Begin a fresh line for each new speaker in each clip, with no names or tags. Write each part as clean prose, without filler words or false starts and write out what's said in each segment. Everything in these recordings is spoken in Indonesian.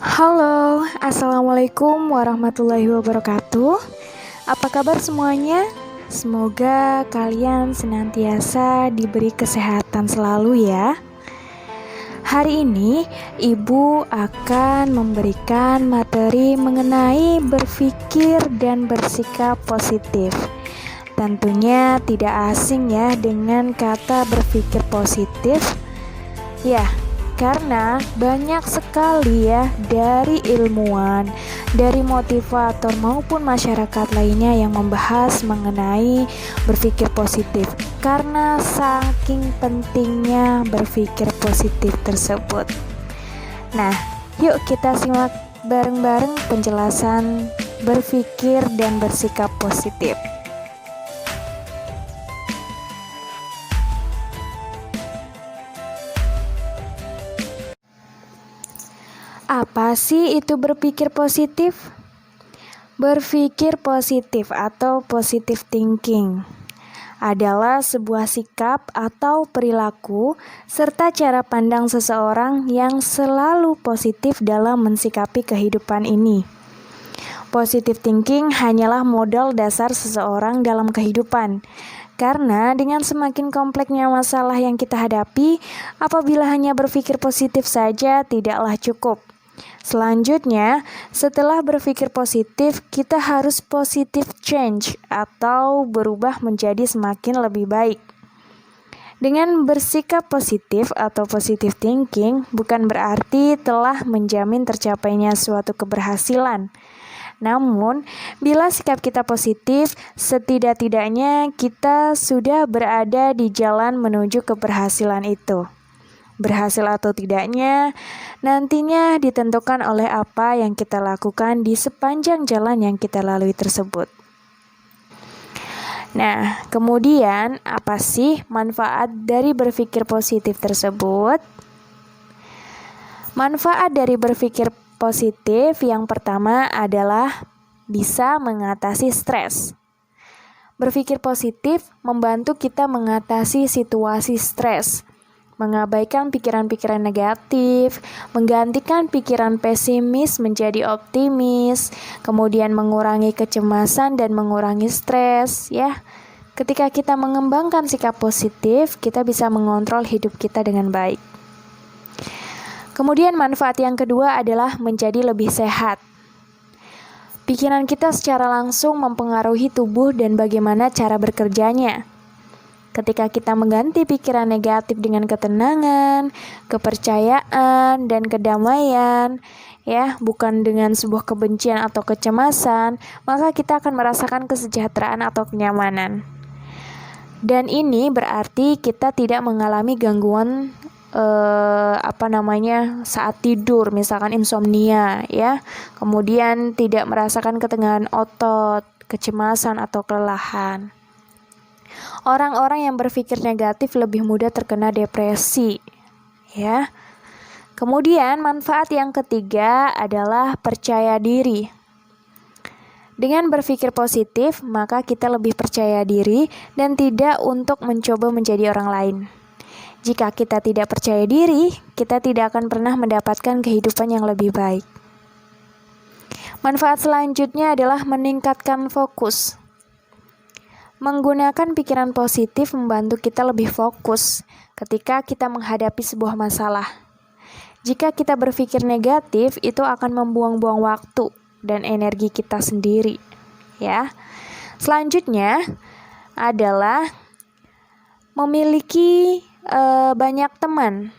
Halo, assalamualaikum warahmatullahi wabarakatuh. Apa kabar semuanya? Semoga kalian senantiasa diberi kesehatan selalu ya. Hari ini, Ibu akan memberikan materi mengenai berpikir dan bersikap positif. Tentunya tidak asing ya dengan kata berpikir positif. Ya, karena banyak sekali ya dari ilmuwan, dari motivator maupun masyarakat lainnya yang membahas mengenai berpikir positif. Karena saking pentingnya berpikir positif tersebut. Nah, yuk kita simak bareng-bareng penjelasan berpikir dan bersikap positif. Apa sih itu berpikir positif? Berpikir positif atau positive thinking adalah sebuah sikap atau perilaku serta cara pandang seseorang yang selalu positif dalam mensikapi kehidupan ini. Positive thinking hanyalah modal dasar seseorang dalam kehidupan. Karena dengan semakin kompleksnya masalah yang kita hadapi, apabila hanya berpikir positif saja tidaklah cukup. Selanjutnya, setelah berpikir positif, kita harus positive change atau berubah menjadi semakin lebih baik. Dengan bersikap positif atau positive thinking bukan berarti telah menjamin tercapainya suatu keberhasilan. Namun, bila sikap kita positif, setidak-tidaknya kita sudah berada di jalan menuju keberhasilan itu. Berhasil atau tidaknya nantinya ditentukan oleh apa yang kita lakukan di sepanjang jalan yang kita lalui tersebut. Nah, kemudian apa sih manfaat dari berpikir positif tersebut? Manfaat dari berpikir positif yang pertama adalah bisa mengatasi stres. Berpikir positif membantu kita mengatasi situasi stres, mengabaikan pikiran-pikiran negatif, menggantikan pikiran pesimis menjadi optimis, kemudian mengurangi kecemasan dan mengurangi stres, ya. Ketika kita mengembangkan sikap positif, kita bisa mengontrol hidup kita dengan baik. Kemudian manfaat yang kedua adalah menjadi lebih sehat. Pikiran kita secara langsung mempengaruhi tubuh dan bagaimana cara bekerjanya. Ketika kita mengganti pikiran negatif dengan ketenangan, kepercayaan, dan kedamaian, ya, bukan dengan sebuah kebencian atau kecemasan, maka kita akan merasakan kesejahteraan atau kenyamanan. Dan ini berarti kita tidak mengalami gangguan saat tidur, misalkan insomnia, ya. Kemudian tidak merasakan ketegangan otot, kecemasan atau kelelahan. Orang-orang yang berpikir negatif lebih mudah terkena depresi, ya. Kemudian manfaat yang ketiga adalah percaya diri. Dengan berpikir positif, maka kita lebih percaya diri dan tidak untuk mencoba menjadi orang lain. Jika kita tidak percaya diri, kita tidak akan pernah mendapatkan kehidupan yang lebih baik. Manfaat selanjutnya adalah meningkatkan fokus. Menggunakan pikiran positif membantu kita lebih fokus ketika kita menghadapi sebuah masalah. Jika kita berpikir negatif, itu akan membuang-buang waktu dan energi kita sendiri, ya. Selanjutnya adalah memiliki banyak teman.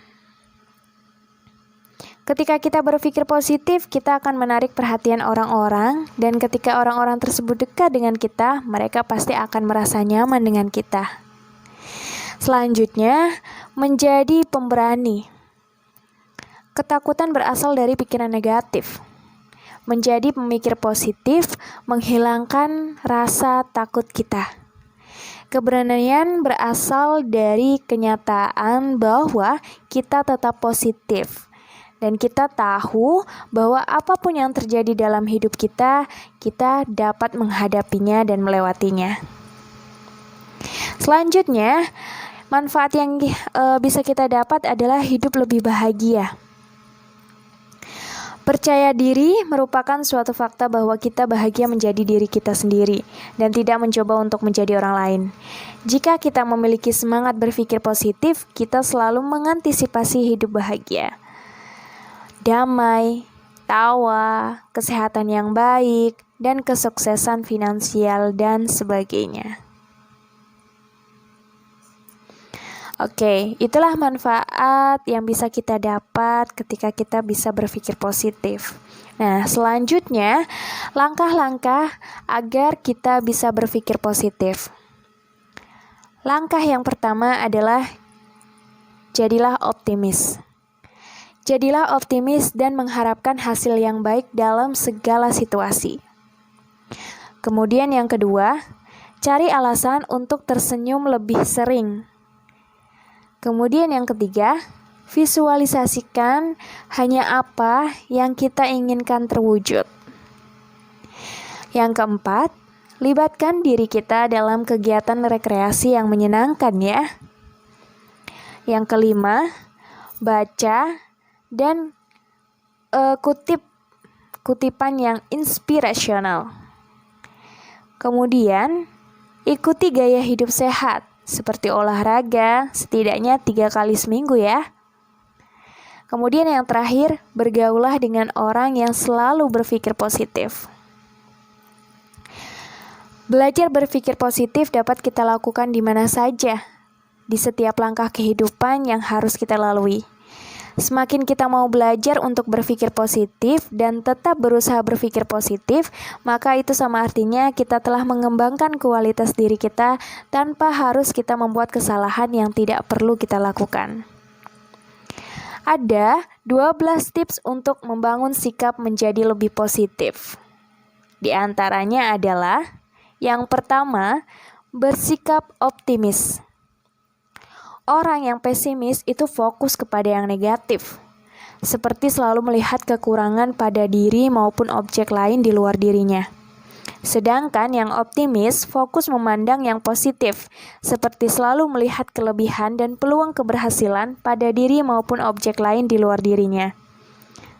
Ketika kita berpikir positif, kita akan menarik perhatian orang-orang, dan ketika orang-orang tersebut dekat dengan kita, mereka pasti akan merasa nyaman dengan kita. Selanjutnya, menjadi pemberani. Ketakutan berasal dari pikiran negatif. Menjadi pemikir positif, menghilangkan rasa takut kita. Keberanian berasal dari kenyataan bahwa kita tetap positif. Dan kita tahu bahwa apapun yang terjadi dalam hidup kita, kita dapat menghadapinya dan melewatinya. Selanjutnya, manfaat yang bisa kita dapat adalah hidup lebih bahagia. Percaya diri merupakan suatu fakta bahwa kita bahagia menjadi diri kita sendiri dan tidak mencoba untuk menjadi orang lain. Jika kita memiliki semangat berpikir positif, kita selalu mengantisipasi hidup bahagia, damai, tawa, kesehatan yang baik, dan kesuksesan finansial dan sebagainya. Oke, itulah manfaat yang bisa kita dapat ketika kita bisa berpikir positif. Nah, selanjutnya, langkah-langkah agar kita bisa berpikir positif. Langkah yang pertama adalah jadilah optimis. Jadilah optimis dan mengharapkan hasil yang baik dalam segala situasi. Kemudian yang kedua, cari alasan untuk tersenyum lebih sering. Kemudian yang ketiga, visualisasikan hanya apa yang kita inginkan terwujud. Yang keempat, libatkan diri kita dalam kegiatan rekreasi yang menyenangkan ya. Yang kelima, baca dan kutipan yang inspirasional. Kemudian, ikuti gaya hidup sehat. Seperti olahraga, setidaknya 3 kali seminggu ya. Kemudian yang terakhir, bergaulah dengan orang yang selalu berpikir positif. Belajar berpikir positif dapat kita lakukan di mana saja, di setiap langkah kehidupan yang harus kita lalui. Semakin kita mau belajar untuk berpikir positif dan tetap berusaha berpikir positif, maka itu sama artinya kita telah mengembangkan kualitas diri kita tanpa harus kita membuat kesalahan yang tidak perlu kita lakukan. Ada 12 tips untuk membangun sikap menjadi lebih positif. Di antaranya adalah yang pertama, bersikap optimis. Orang yang pesimis itu fokus kepada yang negatif, seperti selalu melihat kekurangan pada diri maupun objek lain di luar dirinya. Sedangkan yang optimis fokus memandang yang positif, seperti selalu melihat kelebihan dan peluang keberhasilan pada diri maupun objek lain di luar dirinya.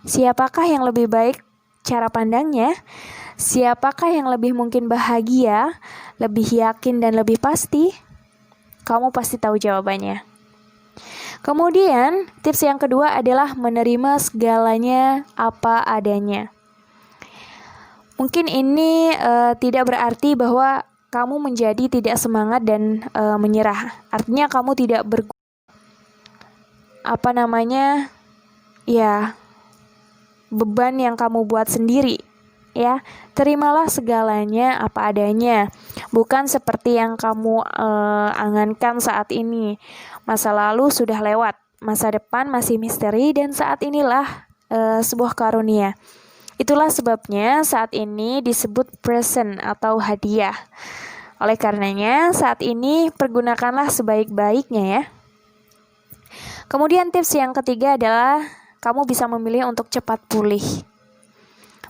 Siapakah yang lebih baik cara pandangnya? Siapakah yang lebih mungkin bahagia, lebih yakin dan lebih pasti? Kamu pasti tahu jawabannya. Kemudian, tips yang kedua adalah menerima segalanya apa adanya. Mungkin ini tidak berarti bahwa kamu menjadi tidak semangat dan menyerah. Artinya kamu tidak beban yang kamu buat sendiri. Ya, terimalah segalanya apa adanya, bukan seperti yang kamu angankan saat ini. Masa lalu sudah lewat, masa depan masih misteri, dan saat inilah sebuah karunia. Itulah sebabnya saat ini disebut present atau hadiah. Oleh karenanya, saat ini pergunakanlah sebaik-baiknya ya. Kemudian tips yang ketiga adalah kamu bisa memilih untuk cepat pulih.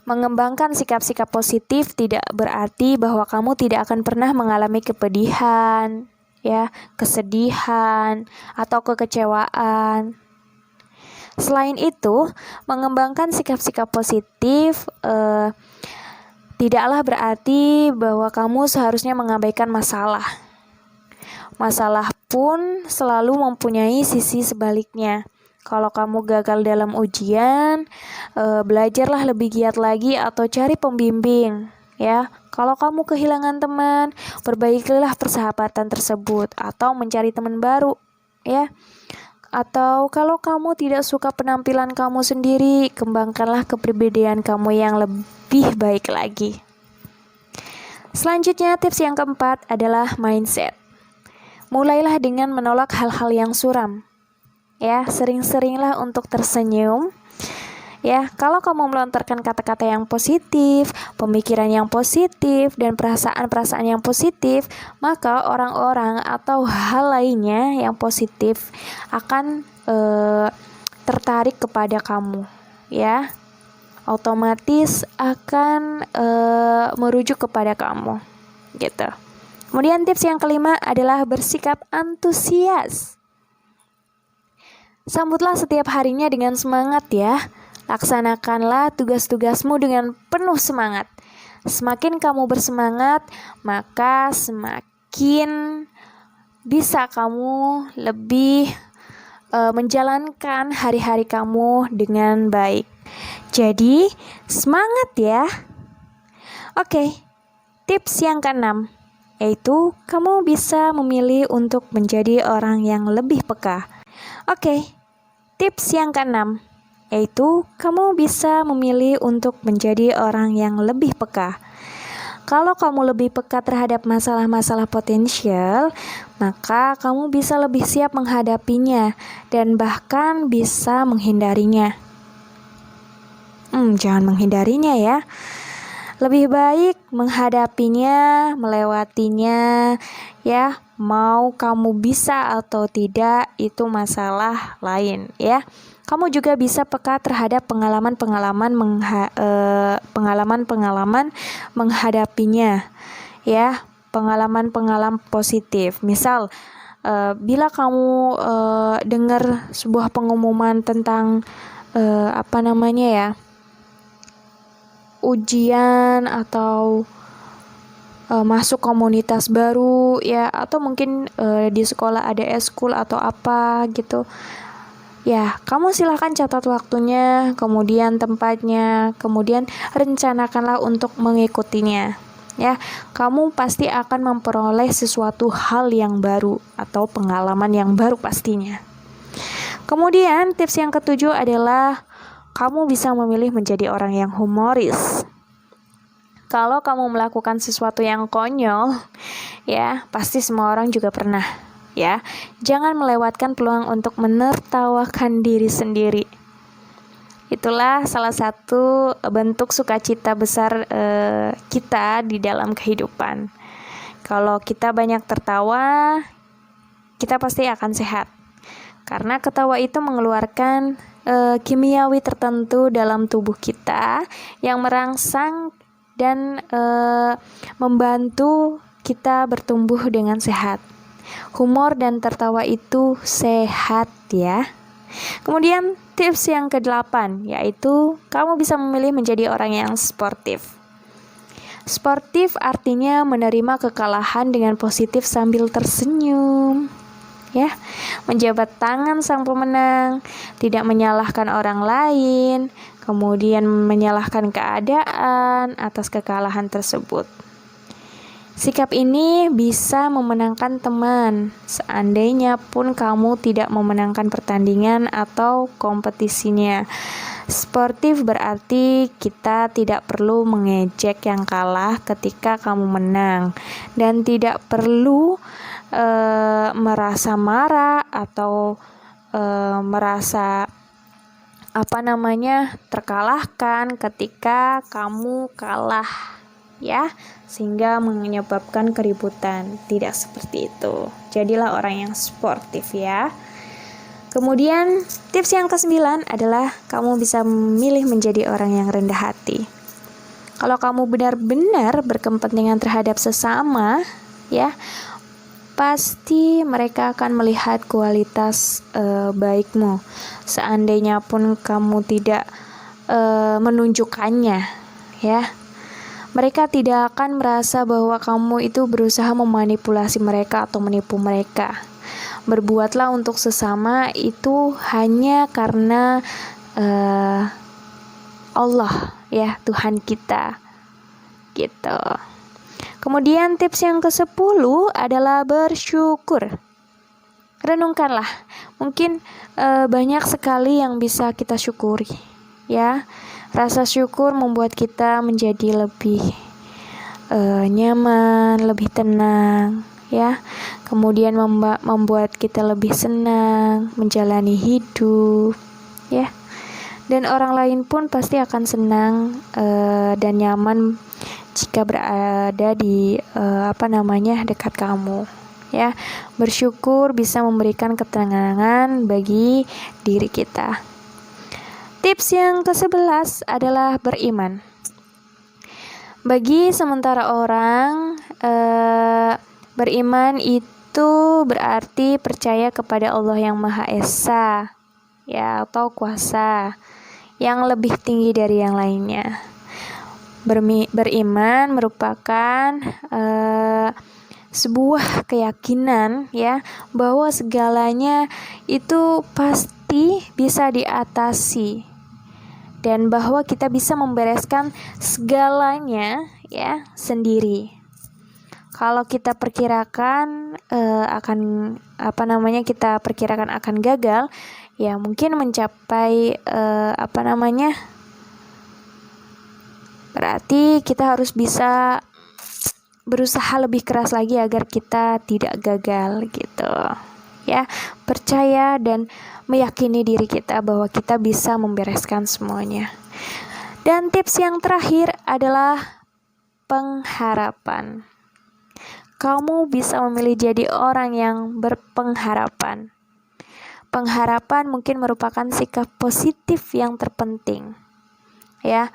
Mengembangkan sikap-sikap positif tidak berarti bahwa kamu tidak akan pernah mengalami kepedihan, ya, kesedihan, atau kekecewaan. Selain itu, mengembangkan sikap-sikap positif tidaklah berarti bahwa kamu seharusnya mengabaikan masalah. Masalah pun selalu mempunyai sisi sebaliknya. Kalau kamu gagal dalam ujian, belajarlah lebih giat lagi atau cari pembimbing, ya. Kalau kamu kehilangan teman, perbaikilah persahabatan tersebut atau mencari teman baru, ya. Atau kalau kamu tidak suka penampilan kamu sendiri, kembangkanlah kepribadian kamu yang lebih baik lagi. Selanjutnya, tips yang keempat adalah mindset. Mulailah dengan menolak hal-hal yang suram. Ya, sering-seringlah untuk tersenyum. Ya, kalau kamu melontarkan kata-kata yang positif, pemikiran yang positif, dan perasaan-perasaan yang positif, maka orang-orang atau hal lainnya yang positif akan tertarik kepada kamu. Ya, otomatis akan merujuk kepada kamu. Gitu. Kemudian tips yang kelima adalah bersikap antusias. Sambutlah setiap harinya dengan semangat ya. Laksanakanlah tugas-tugasmu dengan penuh semangat. Semakin kamu bersemangat, maka semakin bisa kamu lebih menjalankan hari-hari kamu dengan baik. Jadi, semangat ya. Oke, tips yang keenam, yaitu kamu bisa memilih untuk menjadi orang yang lebih peka. Oke, tips yang keenam, yaitu kamu bisa memilih untuk menjadi orang yang lebih peka. Kalau kamu lebih peka terhadap masalah-masalah potensial, maka kamu bisa lebih siap menghadapinya dan bahkan bisa menghindarinya. Jangan menghindarinya ya. Lebih baik menghadapinya, melewatinya, ya. Mau kamu bisa atau tidak, itu masalah lain ya. Kamu juga bisa peka terhadap pengalaman-pengalaman menghadapinya, ya, pengalaman-pengalaman positif. Misal, bila kamu dengar sebuah pengumuman tentang ujian atau masuk komunitas baru, ya, atau mungkin di sekolah ada eskul atau apa gitu. Ya, kamu silahkan catat waktunya, kemudian tempatnya, kemudian rencanakanlah untuk mengikutinya. Ya, kamu pasti akan memperoleh sesuatu hal yang baru atau pengalaman yang baru pastinya. Kemudian, tips yang ketujuh adalah kamu bisa memilih menjadi orang yang humoris. Kalau kamu melakukan sesuatu yang konyol, ya, pasti semua orang juga pernah. Ya, jangan melewatkan peluang untuk menertawakan diri sendiri. Itulah salah satu bentuk sukacita besar kita di dalam kehidupan. Kalau kita banyak tertawa, kita pasti akan sehat. Karena ketawa itu mengeluarkan kimiawi tertentu dalam tubuh kita yang merangsang dan membantu kita bertumbuh dengan sehat. Humor dan tertawa itu sehat ya. Kemudian tips yang ke-8, yaitu kamu bisa memilih menjadi orang yang sportif. Sportif artinya menerima kekalahan dengan positif sambil tersenyum. Ya, menjabat tangan sang pemenang, tidak menyalahkan orang lain, kemudian menyalahkan keadaan atas kekalahan tersebut. Sikap ini bisa memenangkan teman, seandainya pun kamu tidak memenangkan pertandingan atau kompetisinya. Sportif berarti kita tidak perlu mengejek yang kalah ketika kamu menang, dan tidak perlu merasa marah atau merasa terkalahkan ketika kamu kalah, ya, sehingga menyebabkan keributan. Tidak seperti itu. Jadilah orang yang sportif ya. Kemudian tips yang ke-9 adalah kamu bisa memilih menjadi orang yang rendah hati. Kalau kamu benar-benar berkepentingan terhadap sesama, ya, pasti mereka akan melihat kualitas baikmu. Seandainya pun kamu tidak menunjukkannya, ya. Mereka tidak akan merasa bahwa kamu itu berusaha memanipulasi mereka atau menipu mereka. Berbuatlah untuk sesama itu hanya karena Allah, ya, Tuhan kita. Gitu. Kemudian tips yang ke-10 adalah bersyukur. Renungkanlah. Mungkin banyak sekali yang bisa kita syukuri, ya. Rasa syukur membuat kita menjadi lebih nyaman, lebih tenang, ya. Kemudian membuat kita lebih senang menjalani hidup, ya. Dan orang lain pun pasti akan senang dan nyaman jika berada di dekat kamu, ya. Bersyukur bisa memberikan ketenangan bagi diri kita. Tips yang ke-11 adalah beriman. Bagi sementara orang, beriman itu berarti percaya kepada Allah yang Maha Esa, ya, atau kuasa, yang lebih tinggi dari yang lainnya. Beriman merupakan sebuah keyakinan ya, bahwa segalanya itu pasti bisa diatasi dan bahwa kita bisa membereskan segalanya ya sendiri. Kalau kita perkirakan kita perkirakan akan gagal, ya mungkin mencapai berarti kita harus bisa berusaha lebih keras lagi agar kita tidak gagal gitu. Ya, percaya dan meyakini diri kita bahwa kita bisa membereskan semuanya. Dan tips yang terakhir adalah pengharapan. Kamu bisa memilih jadi orang yang berpengharapan. Pengharapan mungkin merupakan sikap positif yang terpenting. Ya,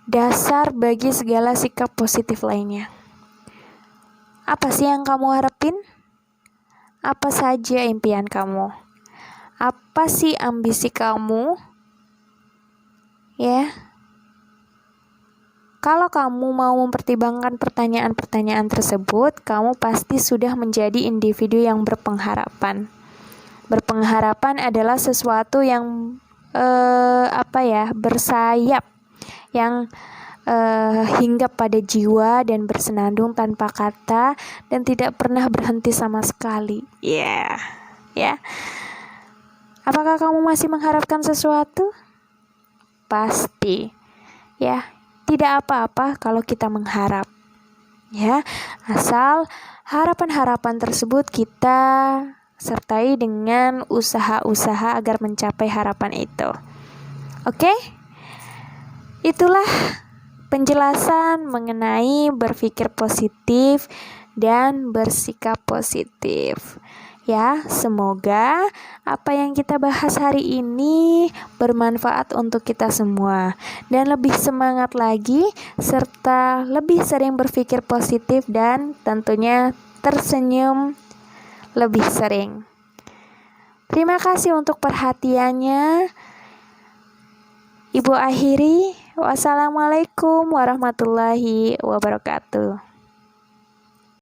dasar bagi segala sikap positif lainnya. Apa sih yang kamu harapin? Apa saja impian kamu? Apa sih ambisi kamu? Ya. Kalau kamu mau mempertimbangkan pertanyaan-pertanyaan tersebut, kamu pasti sudah menjadi individu yang berpengharapan. Berpengharapan adalah sesuatu yang bersayap, yang hinggap pada jiwa dan bersenandung tanpa kata dan tidak pernah berhenti sama sekali. Ya. Apakah kamu masih mengharapkan sesuatu? Pasti. Ya, tidak apa-apa kalau kita mengharap. Ya, asal harapan-harapan tersebut kita sertai dengan usaha-usaha agar mencapai harapan itu. Oke? Itulah penjelasan mengenai berpikir positif dan bersikap positif. Ya, semoga apa yang kita bahas hari ini bermanfaat untuk kita semua dan lebih semangat lagi serta lebih sering berpikir positif dan tentunya tersenyum lebih sering. Terima kasih untuk perhatiannya. Ibu akhiri, wassalamualaikum warahmatullahi wabarakatuh.